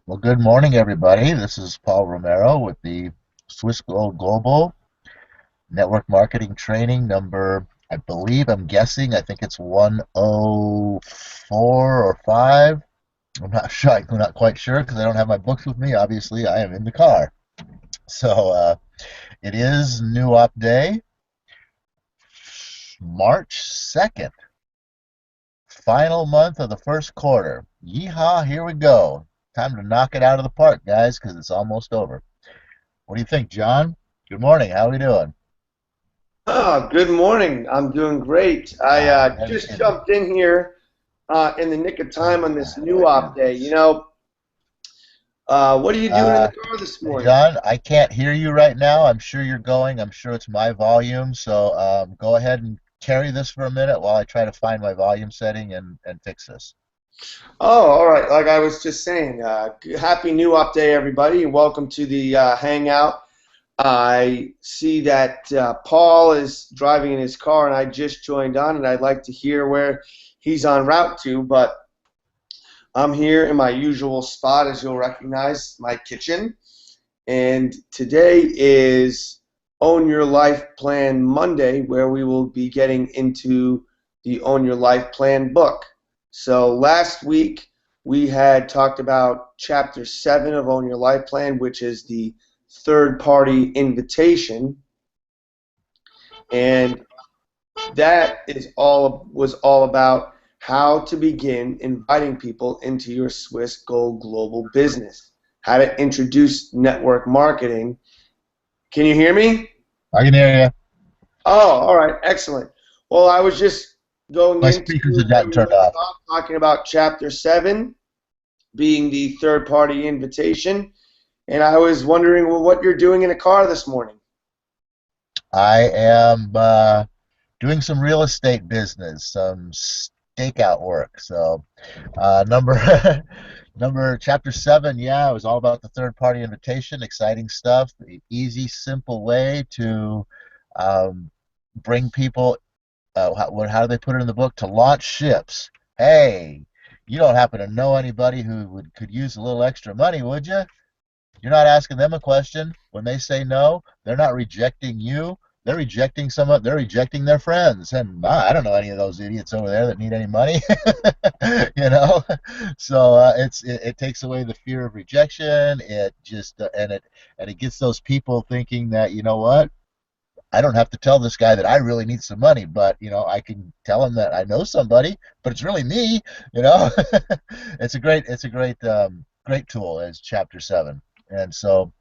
Well, good morning, everybody. This is Paul Romero with the Swiss Gold Global Network Marketing Training number, I believe, I think it's 104 or 5. I'm not sure. I'm not quite sure because I don't have my books with me. Obviously, I am in the car. So it is New Op Day, March 2nd, final month of the first quarter. Yeehaw, here we go. Time to knock it out of the park, guys, because it's almost over. What do you think, John? Good morning. How are we doing? Good morning. I'm doing great. I Very just good. jumped in here in the nick of time on this new Very op good. day. What are you doing in Uh, the car this Hey, morning? John, I can't hear you right now. I'm sure you're going. I'm sure it's my volume. So go ahead and carry this for a minute while I try to find my volume setting and fix this. Oh, all right. Like I was just saying, happy new op day, everybody, and welcome to the hangout. I see that Paul is driving in his car, and I just joined on, and I'd like to hear where he's en route to, but I'm here in my usual spot, as you'll recognize, my kitchen. And today is Own Your Life Plan Monday, where we will be getting into the Own Your Life Plan book. So last week we had talked about Chapter 7 of Own Your Life Plan, which is the third party invitation. And that is all was all about how to begin inviting people into your Swiss Gold Global business, how to introduce network marketing. Can you hear me? I can hear you. Oh, all right, excellent. Well, I was just going My into speakers had where gotten we turned left off. off, talking about Chapter 7 being the third party invitation. And I was wondering, well, what you're doing in a car this morning. I am doing some real estate business, some stakeout work. So number number chapter 7, yeah, it was all about the third party invitation. Exciting stuff. Easy, simple way to um, bring people. How do they put it in the book? To launch ships. Hey, you don't happen to know anybody who could use a little extra money, would you? You're not asking them a question. When they say no, they're not rejecting you. They're rejecting their friends. And I don't know any of those idiots over there that need any money. you know, so it takes away the fear of rejection. It just and it gets those people thinking that what, I don't have to tell this guy that I really need some money, but I can tell him that I know somebody, but it's really me. You know, great tool as chapter 7, and so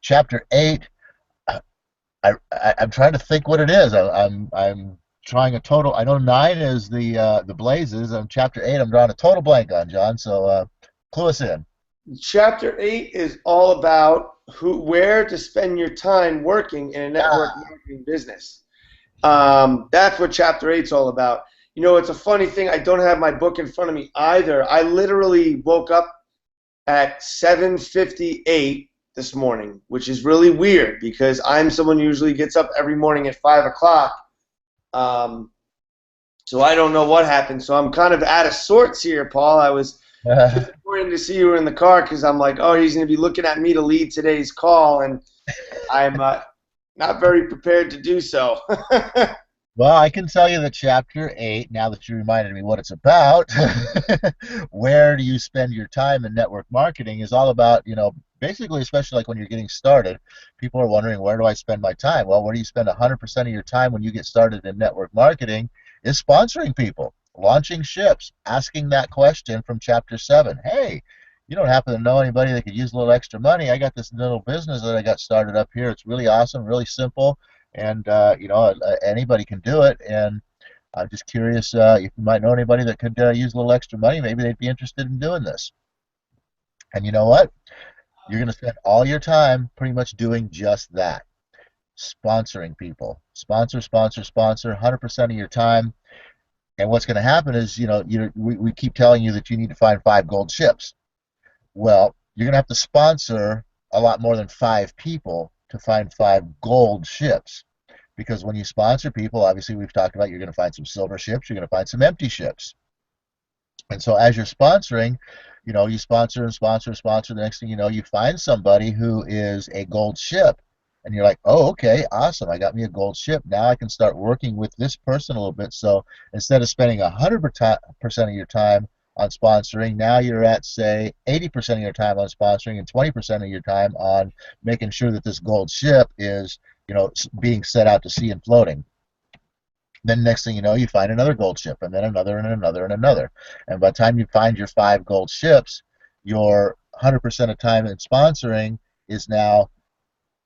chapter 8. I'm trying to think what it is. I'm trying a total. I know 9 is the blazes. On chapter 8, I'm drawing a total blank on, John. So clue us in. Chapter 8 is all about where to spend your time working in a network Ah, marketing business. That's what Chapter 8 is all about. It's a funny thing. I don't have my book in front of me either. I literally woke up at 7:58 this morning, which is really weird because I'm someone who usually gets up every morning at 5 o'clock. Um, so I don't know what happened. So I'm kind of out of sorts here, Paul. I was disappointed to see you were in the car because I'm like, oh, he's going to be looking at me to lead today's call, and I'm not very prepared to do so. well, I can tell you that chapter 8, now that you reminded me what it's about, where do you spend your time in network marketing, is all about, basically, especially like when you're getting started, people are wondering, where do I spend my time? Well, where do you spend 100% of your time when you get started in network marketing is sponsoring people, launching ships, asking that question from chapter 7. Hey, you don't happen to know anybody that could use a little extra money? I got this little business that I got started up here. It's really awesome, really simple, and anybody can do it. And I'm just curious if you might know anybody that could use a little extra money. Maybe they'd be interested in doing this. And you know what? You're going to spend all your time pretty much doing just that, sponsoring people. Sponsor, sponsor, sponsor, 100% of your time. And what's going to happen is, we keep telling you that you need to find 5 gold ships. Well, you're going to have to sponsor a lot more than 5 people to find 5 gold ships. Because when you sponsor people, obviously we've talked about, you're going to find some silver ships, you're going to find some empty ships. And so as you're sponsoring, You sponsor and sponsor and sponsor. The next thing you know, you find somebody who is a gold ship. And you're like, oh, okay, awesome. I got me a gold ship. Now I can start working with this person a little bit. So instead of spending 100% of your time on sponsoring, now you're at, say, 80% of your time on sponsoring and 20% of your time on making sure that this gold ship is, being set out to sea and floating. Then next thing you know, you find another gold ship, and then another, and another, and another. And by the time you find your 5 gold ships, your 100% of time in sponsoring is now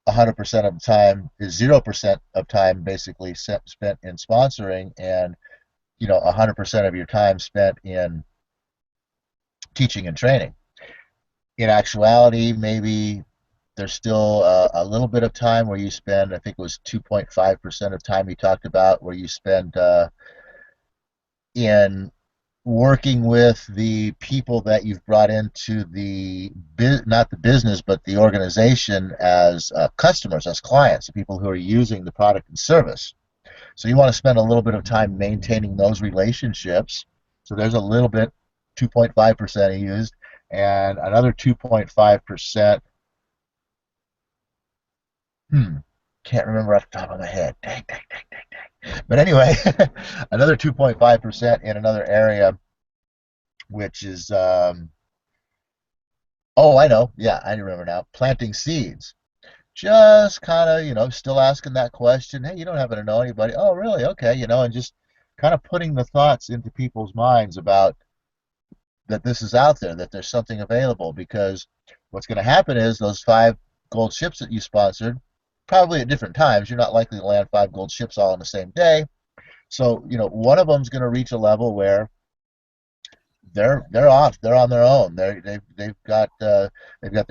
100% of the time is 0% of time basically spent in sponsoring, and 100% of your time spent in teaching and training. In actuality, maybe there's still a little bit of time where you spend, I think it was 2.5% of time you talked about, where you spend in working with the people that you've brought into not the business, but the organization as customers, as clients, the people who are using the product and service. So you want to spend a little bit of time maintaining those relationships. So there's a little bit, 2.5% used, and another 2.5%. Hmm, can't remember off the top of my head. Dang, dang, dang, dang, dang. But anyway, another 2.5% in another area, which is oh, I know. Yeah, I remember now. Planting seeds. Just kind of, still asking that question. Hey, you don't happen to know anybody? Oh, really? Okay, and just kind of putting the thoughts into people's minds about that this is out there, that there's something available. Because what's going to happen is those 5 gold ships that you sponsored, probably at different times, you're not likely to land 5 gold ships all in the same day. So, one of them's going to reach a level where they're off. They're on their own. They've got their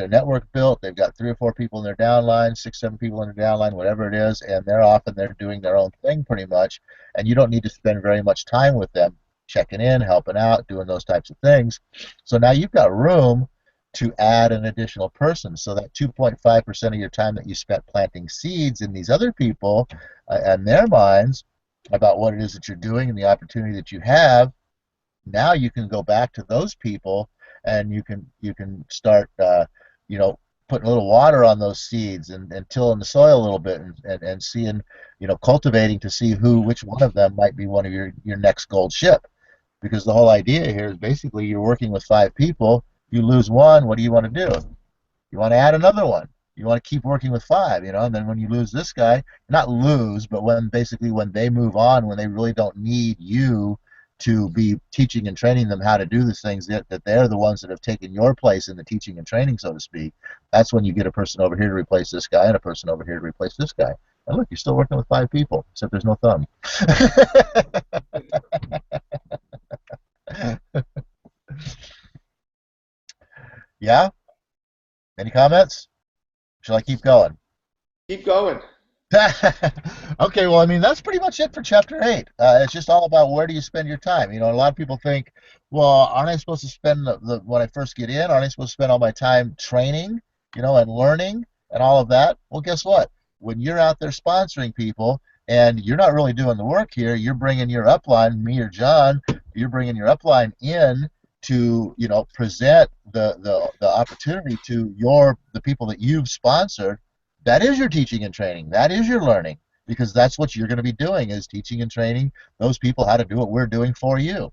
network built. They've got 3 or 4 people in their downline, 6, 7 people in their downline, whatever it is, and they're off and they're doing their own thing pretty much. And you don't need to spend very much time with them, checking in, helping out, doing those types of things. So now you've got room to add an additional person. So that 2.5% of your time that you spent planting seeds in these other people and their minds about what it is that you're doing and the opportunity that you have, now you can go back to those people and you can start putting a little water on those seeds and tilling the soil a little bit and seeing, cultivating to see which one of them might be one of your next gold ship. Because the whole idea here is basically you're working with 5 people. You lose one, what do you want to do? You want to add another one. You want to keep working with 5, and then when you lose this guy, not lose, but when they move on, when they really don't need you to be teaching and training them how to do these things, that they're the ones that have taken your place in the teaching and training, so to speak. That's when you get a person over here to replace this guy and a person over here to replace this guy. And look, you're still working with 5 people, except there's no thumb. Yeah? Any comments? Shall I keep going? Keep going. Okay, well, I mean, that's pretty much it for chapter 8. It's just all about where do you spend your time. A lot of people think, well, aren't I supposed to spend when I first get in, aren't I supposed to spend all my time training, and learning and all of that? Well, guess what? When you're out there sponsoring people and you're not really doing the work here, you're bringing your upline, me or John, you're bringing your upline in to, present the opportunity to the people that you've sponsored. That is your teaching and training. That is your learning, because that's what you're going to be doing, is teaching and training those people how to do what we're doing for you.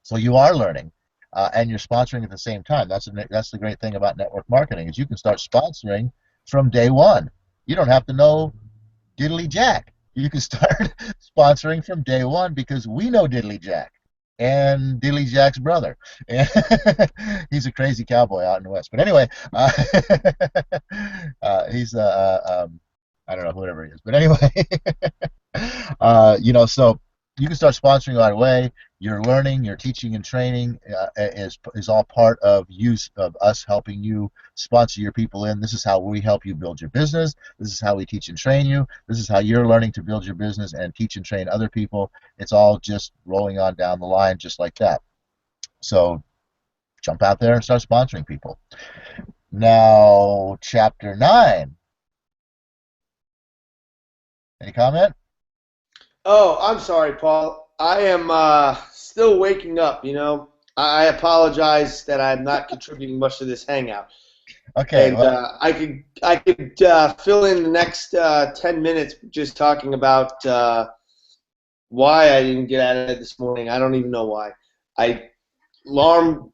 So you are learning, and you're sponsoring at the same time. That's the great thing about network marketing, is you can start sponsoring from day one. You don't have to know diddly jack. You can start sponsoring from day one because we know diddly jack and Diddly Jack's brother. And he's a crazy cowboy out in the West. But anyway, he's I don't know, whatever he is. But anyway, so you can start sponsoring right away. Your learning, your teaching and training is all part of us helping you sponsor your people in. This is how we help you build your business. This is how we teach and train you. This is how you're learning to build your business and teach and train other people. It's all just rolling on down the line just like that. So jump out there and start sponsoring people. Now, chapter 9. Any comment? Oh, I'm sorry, Paul. I am still waking up. I apologize that I'm not contributing much to this hangout. Okay, And well, I could fill in the next 10 minutes just talking about why I didn't get out of bed this morning. I don't even know why. I alarm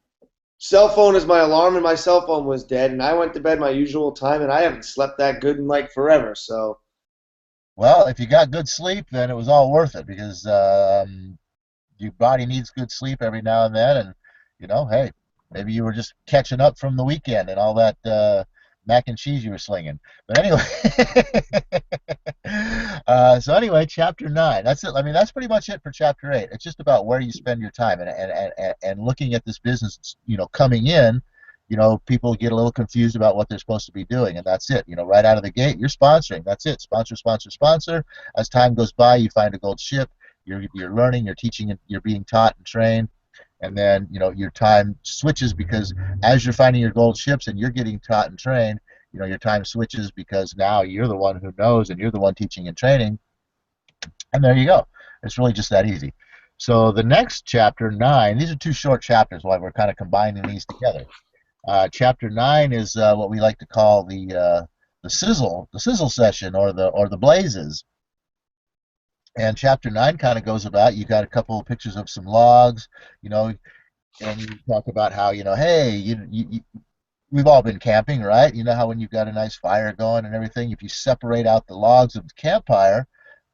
cell phone is my alarm, and my cell phone was dead, and I went to bed my usual time, and I haven't slept that good in like forever. So if you got good sleep, then it was all worth it because your body needs good sleep every now and then, and hey, maybe you were just catching up from the weekend and all that mac and cheese you were slinging. But anyway, so anyway, chapter 9. That's it. I mean, that's pretty much it for chapter 8. It's just about where you spend your time and looking at this business. Coming in. People get a little confused about what they're supposed to be doing, and that's it. Right out of the gate, you're sponsoring. That's it. Sponsor, sponsor, sponsor. As time goes by, you find a gold ship. You're learning, you're teaching, and you're being taught and trained, and then your time switches because as you're finding your gold ships and you're getting taught and trained, your time switches because now you're the one who knows and you're the one teaching and training, and there you go. It's really just that easy. So the next chapter 9, these are two short chapters, why we're kind of combining these together. Chapter 9 is what we like to call the sizzle session or the blazes. And chapter 9 kind of goes about, you got a couple of pictures of some logs, you know, and you talk about how, hey, we've all been camping, right? You know how when you've got a nice fire going and everything, if you separate out the logs of the campfire,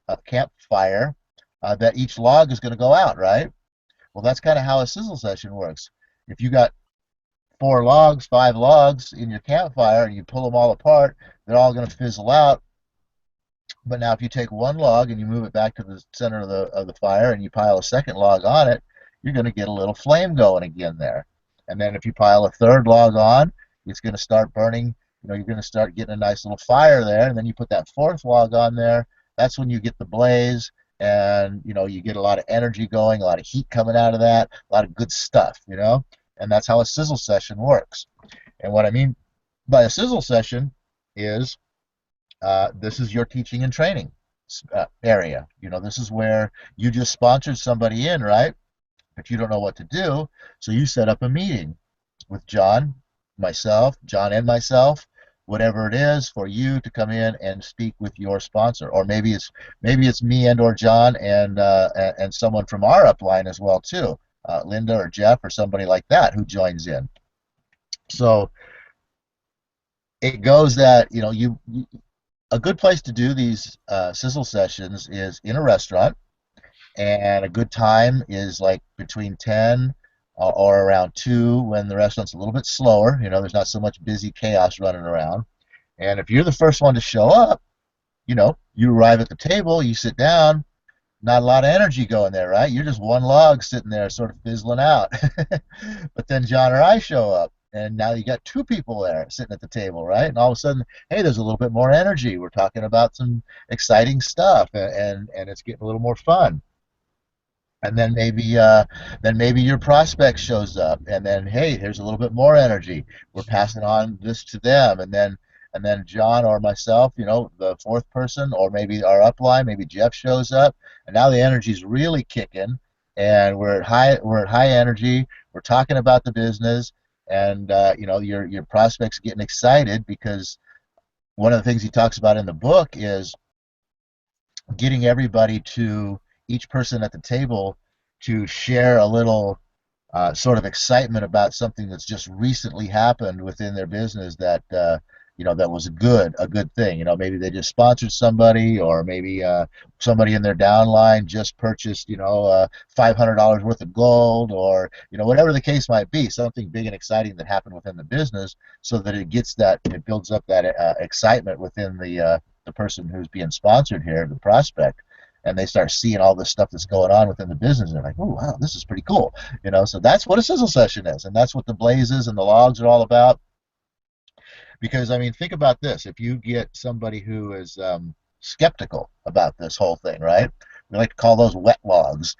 that each log is going to go out, right? Well, that's kind of how a sizzle session works. If you got 4 logs, 5 logs in your campfire and you pull them all apart, they're all going to fizzle out. But now if you take one log and you move it back to the center of the fire and you pile a second log on it, you're going to get a little flame going again there. And then if you pile a third log on, it's going to start burning. You're going to start getting a nice little fire there. And then you put that fourth log on there. That's when you get the blaze, and you get a lot of energy going, a lot of heat coming out of that, a lot of good stuff. And that's how a sizzle session works. And what I mean by a sizzle session is this is your teaching and training area. This is where you just sponsored somebody in, right? But you don't know what to do, so you set up a meeting with John and myself, whatever it is, for you to come in and speak with your sponsor, or maybe it's me and or John and someone from our upline as well too, Linda or Jeff or somebody like that who joins in. So it goes that a good place to do these sizzle sessions is in a restaurant, and a good time is like between 10 or around 2 when the restaurant's a little bit slower. There's not so much busy chaos running around. And if you're the first one to show up, you arrive at the table, you sit down, not a lot of energy going there, right? You're just one log sitting there sort of fizzling out. But then John or I show up, and now you got 2 people there sitting at the table, right? And all of a sudden, hey, there's a little bit more energy. We're talking about some exciting stuff, and it's getting a little more fun. And then maybe your prospect shows up, and then hey, here's a little bit more energy. We're passing on this to them, and then John or myself, the fourth person, or maybe our upline, maybe Jeff shows up, and now the energy's really kicking, and we're at high energy. We're talking about the business, and your prospect's getting excited because one of the things he talks about in the book is getting everybody to each person at the table to share a little sort of excitement about something that's just recently happened within their business that was a good thing. Maybe they just sponsored somebody, or maybe somebody in their downline just purchased $500 worth of gold, or whatever the case might be, something big and exciting that happened within the business, so that it builds up that excitement within the person who's being sponsored here, the prospect, and they start seeing all this stuff that's going on within the business, and they're like, oh wow, this is pretty cool. So that's what a sizzle session is, and that's what the blazes and the logs are all about. Because I mean, think about this: if you get somebody who is skeptical about this whole thing, right? We like to call those wet logs.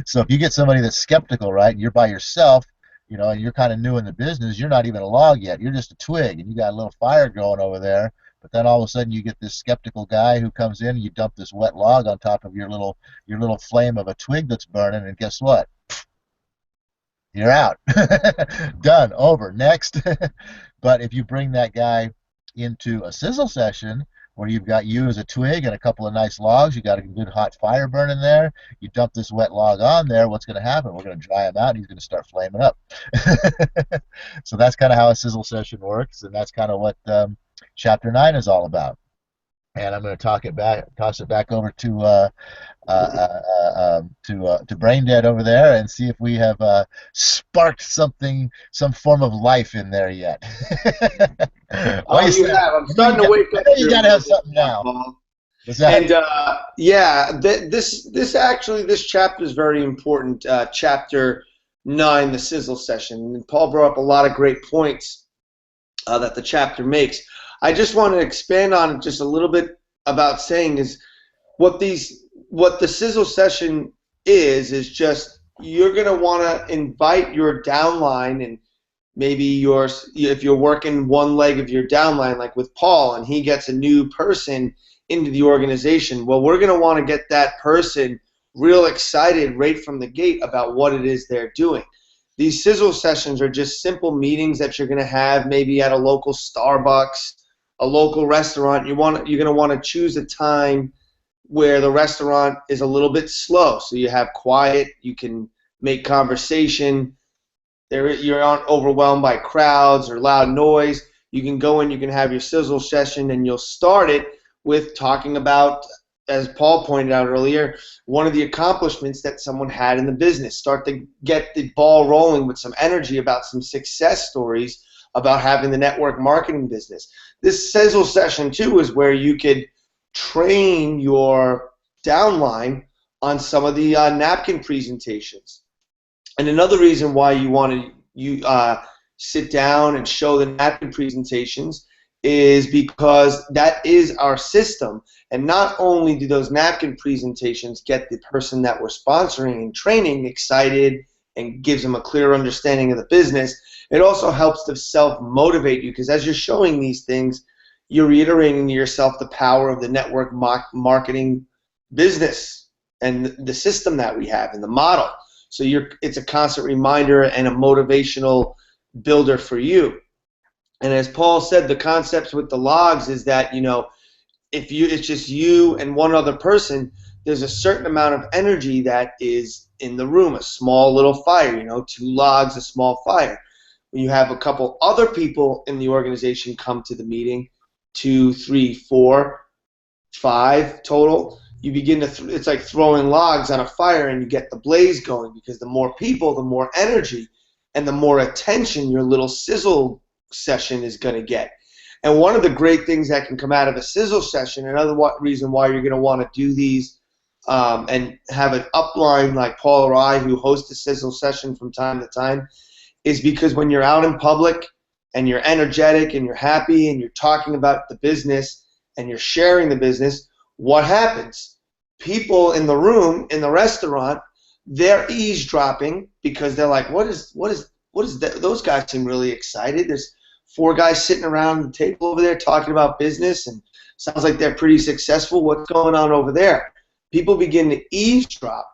So if you get somebody that's skeptical, right, and you're by yourself, and you're kind of new in the business, you're not even a log yet. You're just a twig, and you got a little fire going over there. But then all of a sudden, you get this skeptical guy who comes in, and you dump this wet log on top of your little flame of a twig that's burning, and guess what? you're out. Done, over, next. But if you bring that guy into a sizzle session where you've got you as a twig and a couple of nice logs, you got a good hot fire burning there, you dump this wet log on there, what's going to happen? We're going to dry him out and he's going to start flaming up. So that's kind of how a sizzle session works, and that's kind of what chapter 9 is all about. And I'm going to toss it back over to Brain Dead over there, and see if we have sparked something, some form of life in there yet. Well, Oh, you have. I'm starting to wake I up know you here a got to little have bit something more, now. Paul. What's that? And yeah, this actually this chapter is very important. Chapter 9, the sizzle session. And Paul brought up a lot of great points that the chapter makes. I just want to expand on it just a little bit about saying is what the sizzle session is just you're going to want to invite your downline, and maybe if you're working one leg of your downline like with Paul and he gets a new person into the organization, well, we're going to want to get that person real excited right from the gate about what it is they're doing. These sizzle sessions are just simple meetings that you're going to have maybe at a local Starbucks, a local restaurant. You're going to want to choose a time where the restaurant is a little bit slow, so you have quiet, you can make conversation. You aren't overwhelmed by crowds or loud noise. You can go in, you can have your sizzle session, and you'll start it with talking about, as Paul pointed out earlier, one of the accomplishments that someone had in the business. Start to get the ball rolling with some energy about some success stories about having the network marketing business. This sizzle session, too, is where you could train your downline on some of the napkin presentations. And another reason why you want to sit down and show the napkin presentations is because that is our system. And not only do those napkin presentations get the person that we're sponsoring and training excited and gives them a clear understanding of the business, it also helps to self-motivate you, because as you're showing these things, you're reiterating to yourself the power of the network marketing business and the system that we have and the model. So it's a constant reminder and a motivational builder for you. And as Paul said, the concepts with the logs is that, if it's just you and one other person, there's a certain amount of energy that is in the room, a small little fire, 2 logs, a small fire. When you have a couple other people in the organization come to the meeting, 2, 3, 4, 5 total, you begin to it's like throwing logs on a fire, and you get the blaze going, because the more people, the more energy, and the more attention your little sizzle session is going to get. And one of the great things that can come out of a sizzle session, another reason why you're going to want to do these and have an upline like Paul or I, who host a sizzle session from time to time, is because when you're out in public and you're energetic and you're happy and you're talking about the business and you're sharing the business, what happens? People in the room, in the restaurant, they're eavesdropping, because they're like, what is that? Those guys seem really excited. There's 4 guys sitting around the table over there talking about business, and sounds like they're pretty successful. What's going on over there? People begin to eavesdrop,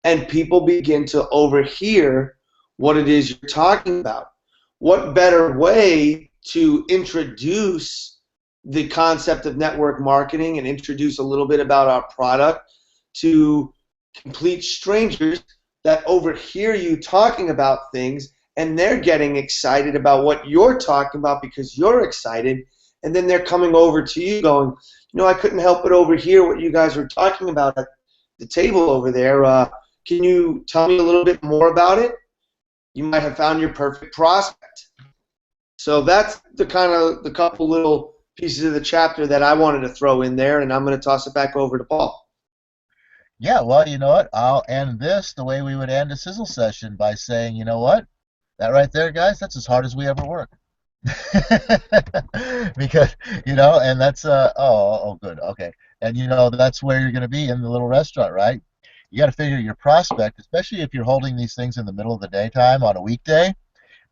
and people begin to overhear what it is you're talking about. What better way to introduce the concept of network marketing and introduce a little bit about our product to complete strangers that overhear you talking about things, and they're getting excited about what you're talking about because you're excited, and then they're coming over to you going, I couldn't help but overhear what you guys were talking about at the table over there. Can you tell me a little bit more about it? You might have found your perfect prospect. So that's the couple little pieces of the chapter that I wanted to throw in there, and I'm going to toss it back over to Paul. Yeah, well, you know what? I'll end this the way we would end a sizzle session, by saying, you know what? That right there, guys, that's as hard as we ever work. Because, and that's good, okay. And that's where you're going to be, in the little restaurant, right? You got to figure your prospect, especially if you're holding these things in the middle of the daytime on a weekday,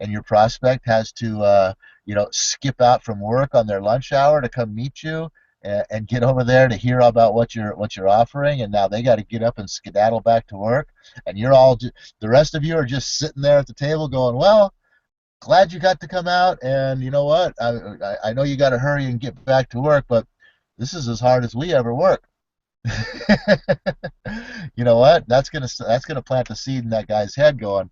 and your prospect has to skip out from work on their lunch hour to come meet you, and get over there to hear about what you're offering, and now they got to get up and skedaddle back to work, and the rest of you are just sitting there at the table going, well, glad you got to come out, and you know what, I know you got to hurry and get back to work, but this is as hard as we ever work. You know what? That's gonna plant the seed in that guy's head, going,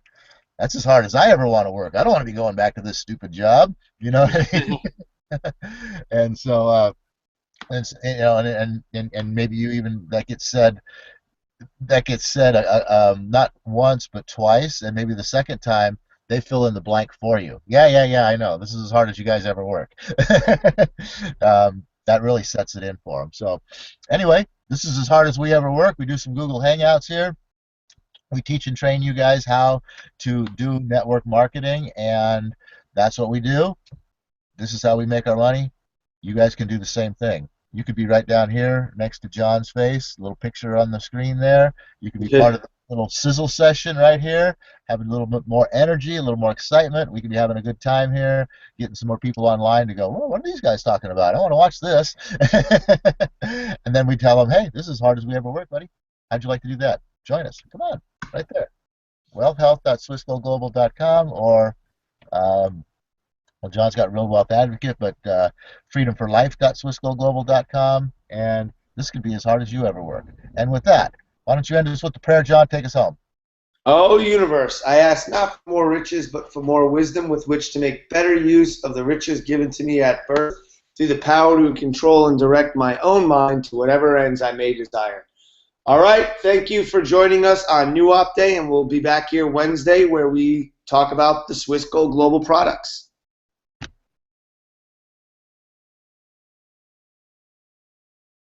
that's as hard as I ever want to work. I don't want to be going back to this stupid job. You know what I mean? And so, and maybe you even that gets said not once but twice, and maybe the second time they fill in the blank for you. Yeah, yeah, yeah. I know this is as hard as you guys ever work. That really sets it in for them. So, anyway, this is as hard as we ever work. We do some Google Hangouts here. We teach and train you guys how to do network marketing, and that's what we do. This is how we make our money. You guys can do the same thing. You could be right down here next to John's face, little picture on the screen there. You could be part of the little sizzle session right here, having a little bit more energy, a little more excitement. We could be having a good time here, getting some more people online to go, well, what are these guys talking about? I want to watch this. And then we tell them, hey, this is as hard as we ever work, buddy. How'd you like to do that? Join us. Come on, right there. Wealthhealth.swissquoglobal.com, or well, John's got Real Wealth Advocate, but freedomforlife.swissquoglobal.com, and this could be as hard as you ever work. And with that, why don't you end us with the prayer, John? Take us home. Oh, universe, I ask not for more riches, but for more wisdom with which to make better use of the riches given to me at birth, through the power to control and direct my own mind to whatever ends I may desire. All right, thank you for joining us on New Op Day, and we'll be back here Wednesday where we talk about the Swiss Gold Global products.